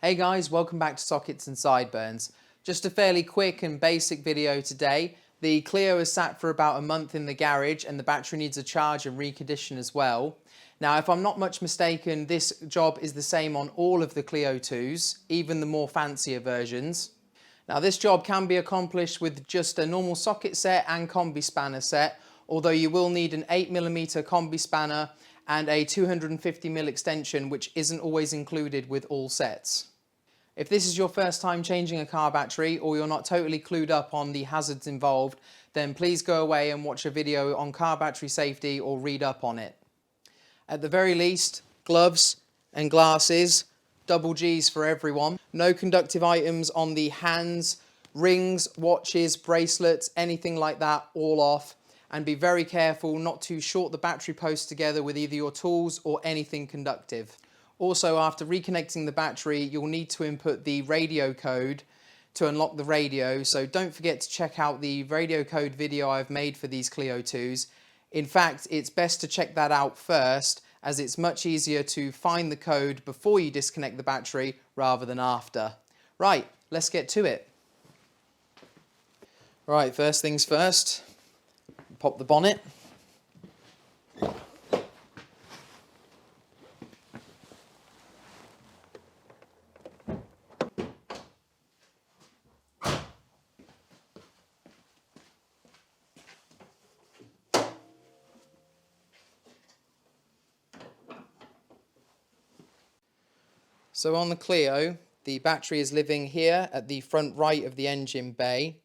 Hey guys, welcome back to Sockets and Sideburns. Just a fairly quick and basic video today. The Clio has sat for about a month in the garage and the battery needs a charge and recondition as well. Now, if I'm not much mistaken, this job is the same on all of the Clio 2s, even the more fancier versions. Now, this job can be accomplished with just a normal socket set and combi spanner set, although you will need an 8mm combi spanner and a 250mm extension, which isn't always included with all sets. If this is your first time changing a car battery or you're not totally clued up on the hazards involved, then please go away and watch a video on car battery safety or read up on it. At the very least, gloves and glasses, double G's for everyone. No conductive items on the hands, rings, watches, bracelets, anything like that, all off. And be very careful not to short the battery post together with either your tools or anything conductive. Also, after reconnecting the battery, you'll need to input the radio code to unlock the radio, so don't forget to check out the radio code video I've made for these Clio 2s. In fact, it's best to check that out first, as it's much easier to find the code before you disconnect the battery rather than after. Right, let's get to it. Right, first things first. Pop the bonnet. So on the Clio, the battery is living here at the front right of the engine bay.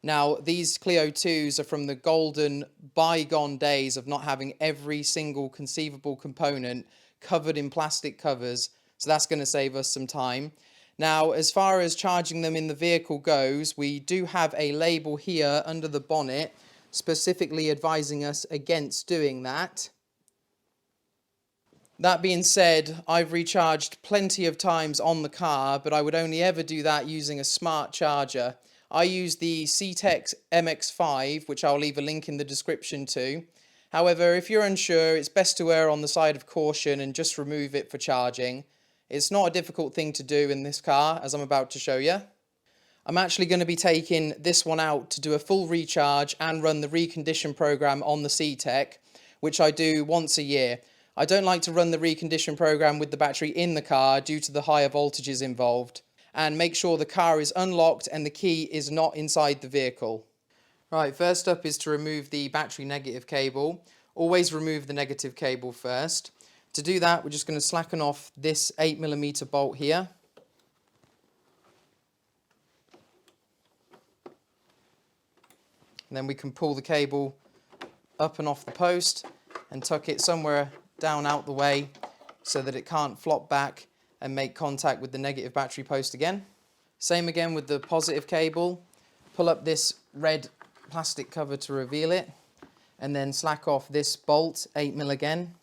Now, these Clio 2s are from the golden bygone days of not having every single conceivable component covered in plastic covers, so that's going to save us some time. Now, as far as charging them in the vehicle goes, we do have a label here under the bonnet specifically advising us against doing that. That being said, I've recharged plenty of times on the car, but I would only ever do that using a smart charger. I use the CTEK MXS, which I'll leave a link in the description to. However, if you're unsure, it's best to err on the side of caution and just remove it for charging. It's not a difficult thing to do in this car, as I'm about to show you. I'm actually going to be taking this one out to do a full recharge and run the recondition program on the CTEK, which I do once a year. I don't like to run the recondition program with the battery in the car due to the higher voltages involved. And make sure the car is unlocked and the key is not inside the vehicle. Right, first up is to remove the battery negative cable. Always remove the negative cable first. To do that, we're just going to slacken off this 8mm bolt here. And then we can pull the cable up and off the post and tuck it somewhere down out the way so that it can't flop back and make contact with the negative battery post again. Same again with the positive cable. Pull up this red plastic cover to reveal it and then slack off this bolt, 8mm again.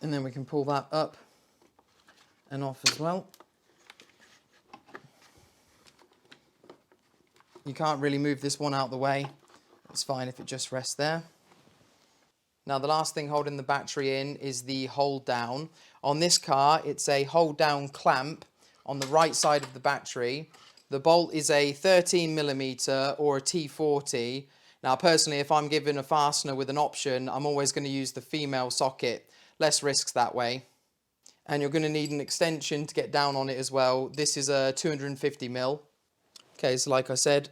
And then we can pull that up and off as well. You can't really move this one out the way. It's fine if it just rests there. Now the last thing holding the battery in is the hold down. On this car, it's a hold down clamp on the right side of the battery. The bolt is a 13mm or a T40. Now personally, if I'm given a fastener with an option, I'm always going to use the female socket. Less risks that way. And you're going to need an extension to get down on it as well. This is a 250mm. Okay, so like I said,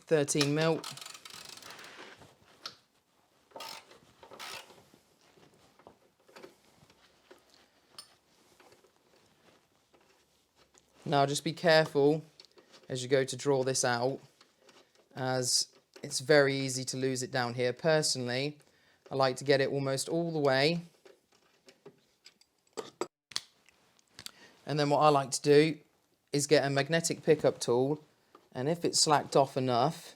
13mm. Now just be careful as you go to draw this out, as it's very easy to lose it down here. Personally, I like to get it almost all the way. And then what I like to do is get a magnetic pickup tool, and if it's slacked off enough,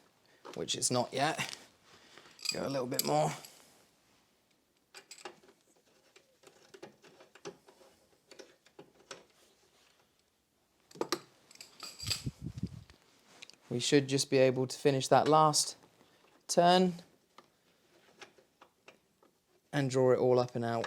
which it's not yet, Go a little bit more. We should just be able to finish that last turn and draw it all up and out.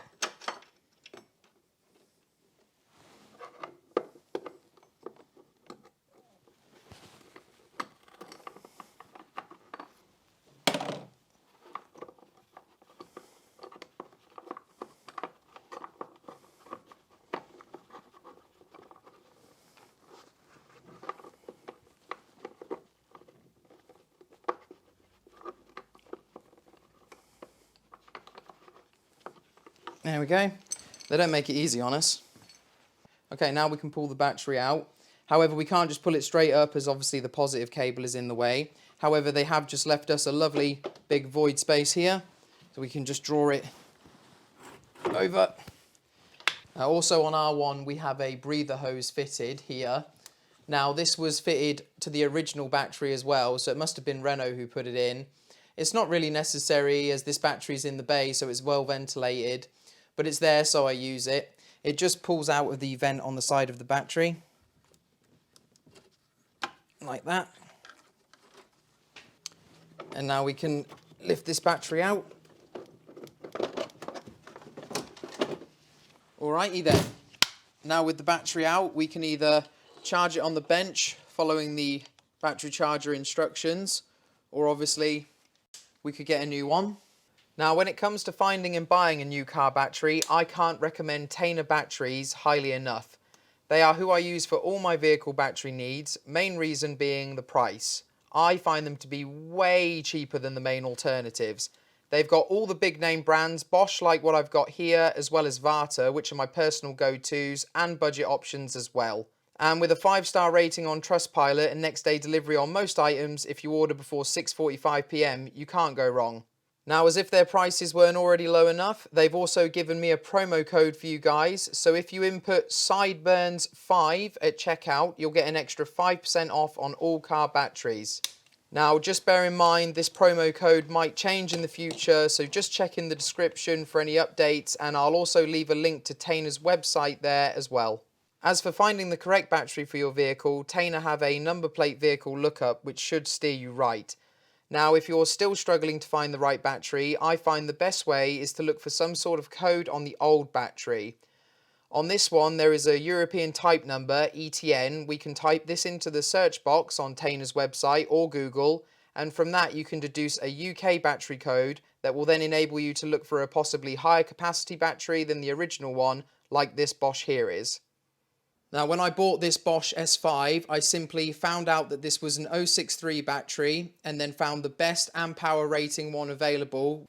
There we go. They don't make it easy on us. Okay, now we can pull the battery out. However, we can't just pull it straight up as obviously the positive cable is in the way. However, they have just left us a lovely big void space here, so we can just draw it over. Also on R1, we have a breather hose fitted here. Now, this was fitted to the original battery as well, so it must have been Renault who put it in. It's not really necessary as this battery's in the bay, so it's well ventilated, but it's there, so I use it. It just pulls out of the vent on the side of the battery, like that. And now we can lift this battery out. Alrighty then. Now with the battery out, we can either charge it on the bench following the battery charger instructions, or obviously we could get a new one. Now when it comes to finding and buying a new car battery, I can't recommend Thankyou batteries highly enough. They are who I use for all my vehicle battery needs, main reason being the price. I find them to be way cheaper than the main alternatives. They've got all the big name brands, Bosch like what I've got here, as well as Varta, which are my personal go-tos, and budget options as well. And with a 5-star rating on Trustpilot and next day delivery on most items, if you order before 6:45 PM, you can't go wrong. Now, as if their prices weren't already low enough, they've also given me a promo code for you guys. So if you input Sideburns5 at checkout, you'll get an extra 5% off on all car batteries. Now, just bear in mind, this promo code might change in the future, so just check in the description for any updates, and I'll also leave a link to Thankyou's website there as well. As for finding the correct battery for your vehicle, Thankyou have a number plate vehicle lookup which should steer you right. Now, if you're still struggling to find the right battery, I find the best way is to look for some sort of code on the old battery. On this one, there is a European type number, ETN. We can type this into the search box on Thankyou's website or Google, and from that you can deduce a UK battery code that will then enable you to look for a possibly higher capacity battery than the original one, like this Bosch here is. Now, when I bought this Bosch S5, I simply found out that this was an 063 battery and then found the best amp hour rating one available.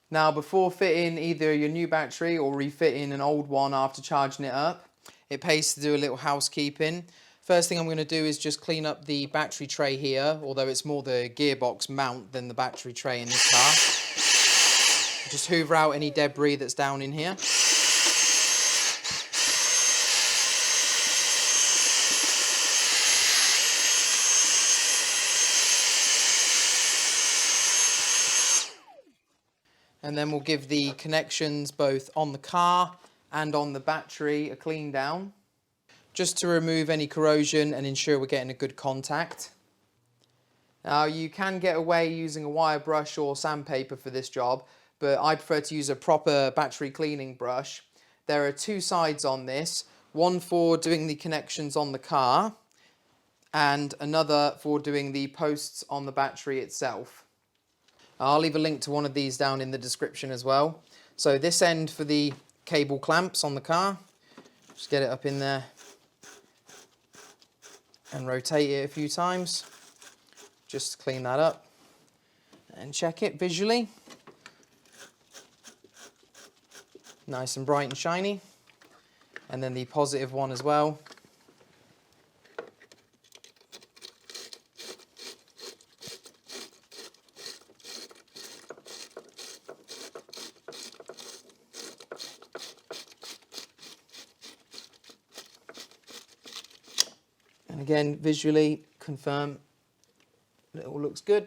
Now, before fitting either your new battery or refitting an old one after charging it up, it pays to do a little housekeeping. First thing I'm going to do is just clean up the battery tray here, although it's more the gearbox mount than the battery tray in this car. Just hoover out any debris that's down in here. And then we'll give the connections both on the car and on the battery a clean down, just to remove any corrosion and ensure we're getting a good contact. Now, you can get away using a wire brush or sandpaper for this job, but I prefer to use a proper battery cleaning brush. There are two sides on this, one for doing the connections on the car and another for doing the posts on the battery itself. I'll leave a link to one of these down in the description as well. So this end for the cable clamps on the car, just get it up in there and rotate it a few times, just to clean that up and check it visually. Nice and bright and shiny. And then the positive one as well. And again, visually confirm that it all looks good.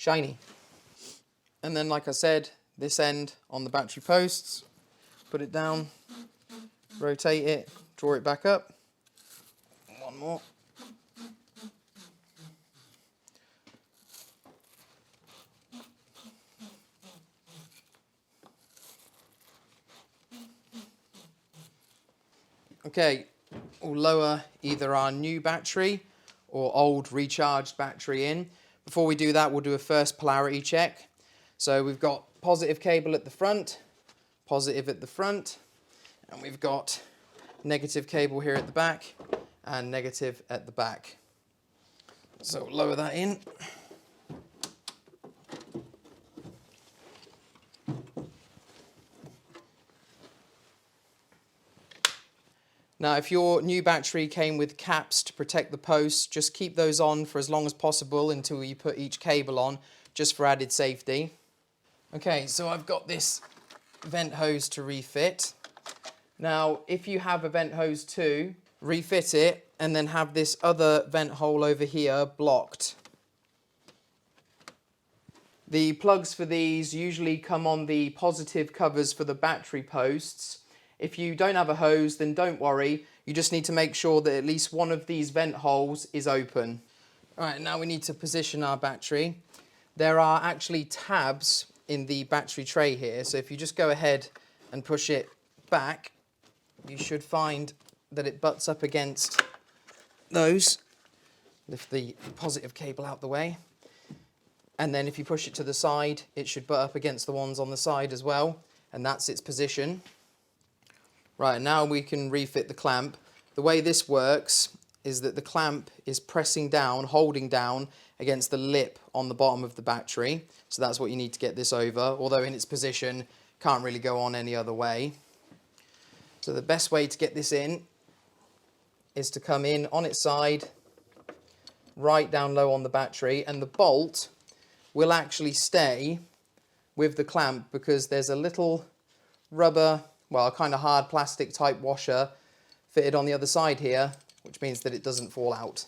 shiny. And then, like I said, this end on the battery posts, put it down, rotate it, draw it back up. One more. Okay, we'll lower either our new battery or old recharged battery in. Before we do that, we'll do a first polarity check. So we've got positive cable at the front, positive at the front, and we've got negative cable here at the back and negative at the back. So lower that in. Now, if your new battery came with caps to protect the posts, just keep those on for as long as possible until you put each cable on, just for added safety. Okay, so I've got this vent hose to refit. Now, if you have a vent hose too, refit it and then have this other vent hole over here blocked. The plugs for these usually come on the positive covers for the battery posts. If you don't have a hose, then don't worry. You just need to make sure that at least one of these vent holes is open. All right, now we need to position our battery. There are actually tabs in the battery tray here. So if you just go ahead and push it back, you should find that it butts up against those. Lift the positive cable out the way. And then if you push it to the side, it should butt up against the ones on the side as well. And that's its position. Right, now we can refit the clamp. The way this works is that the clamp is pressing down, holding down against the lip on the bottom of the battery. So that's what you need to get this over, although in its position, can't really go on any other way. So the best way to get this in is to come in on its side, right down low on the battery, and the bolt will actually stay with the clamp because there's a little rubber, well, a kind of hard plastic type washer fitted on the other side here, which means that it doesn't fall out.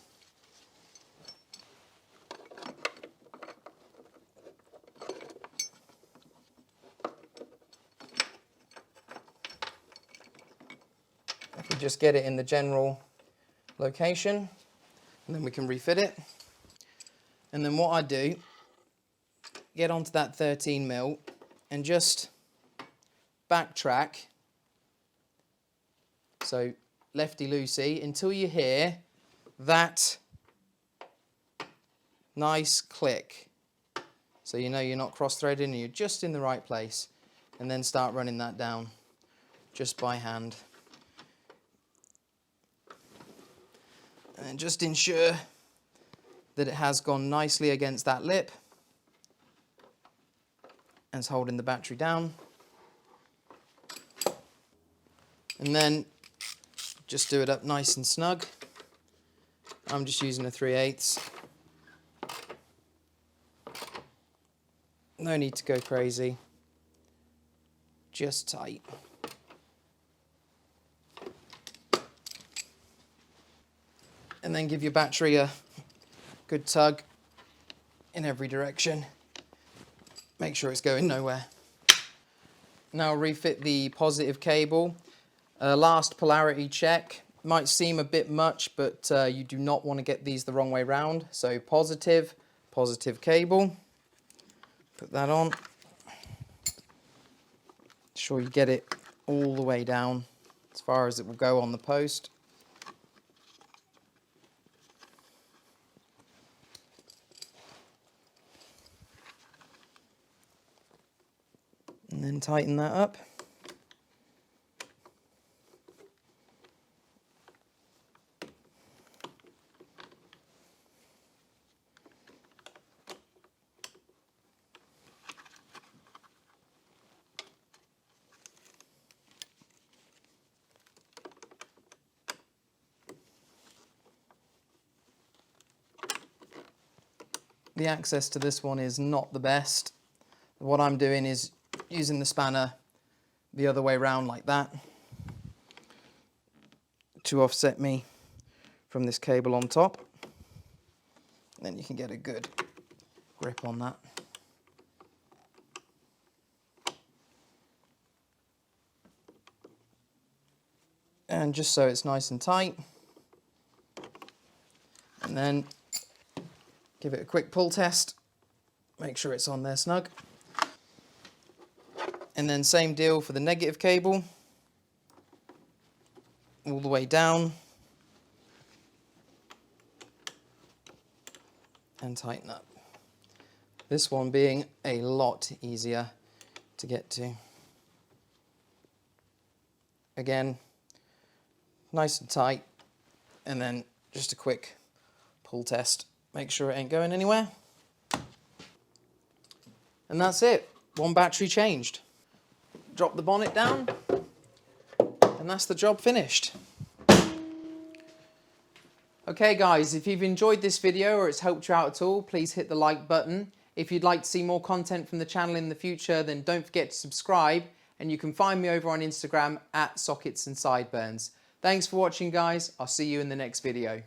If we just get it in the general location, and then we can refit it. And then what I do, get onto that 13mm and just backtrack. So lefty-loosey until you hear that nice click. So you know you're not cross-threading and you're just in the right place. And then start running that down just by hand. And just ensure that it has gone nicely against that lip and it's holding the battery down. And then just do it up nice and snug. I'm just using a 3/8. No need to go crazy. Just tight. And then give your battery a good tug in every direction. Make sure it's going nowhere. Now refit the positive cable. Last polarity check. Might seem a bit much, but you do not want to get these the wrong way round. So positive cable. Put that on. Sure you get it all the way down as far as it will go on the post. And then tighten that up. The access to this one is not the best. What I'm doing is using the spanner the other way around like that to offset me from this cable on top. Then you can get a good grip on that. And just so it's nice and tight. And then give it a quick pull test. Make sure it's on there snug. And then same deal for the negative cable. All the way down. And tighten up. This one being a lot easier to get to. Again, nice and tight, and then just a quick pull test. Make sure it ain't going anywhere. And that's it. One battery changed. Drop the bonnet down, and that's the job finished. Okay guys, if you've enjoyed this video or it's helped you out at all, please hit the like button. If you'd like to see more content from the channel in the future, then don't forget to subscribe, and you can find me over on Instagram at SocketsAndSideburns. Thanks for watching guys, I'll see you in the next video.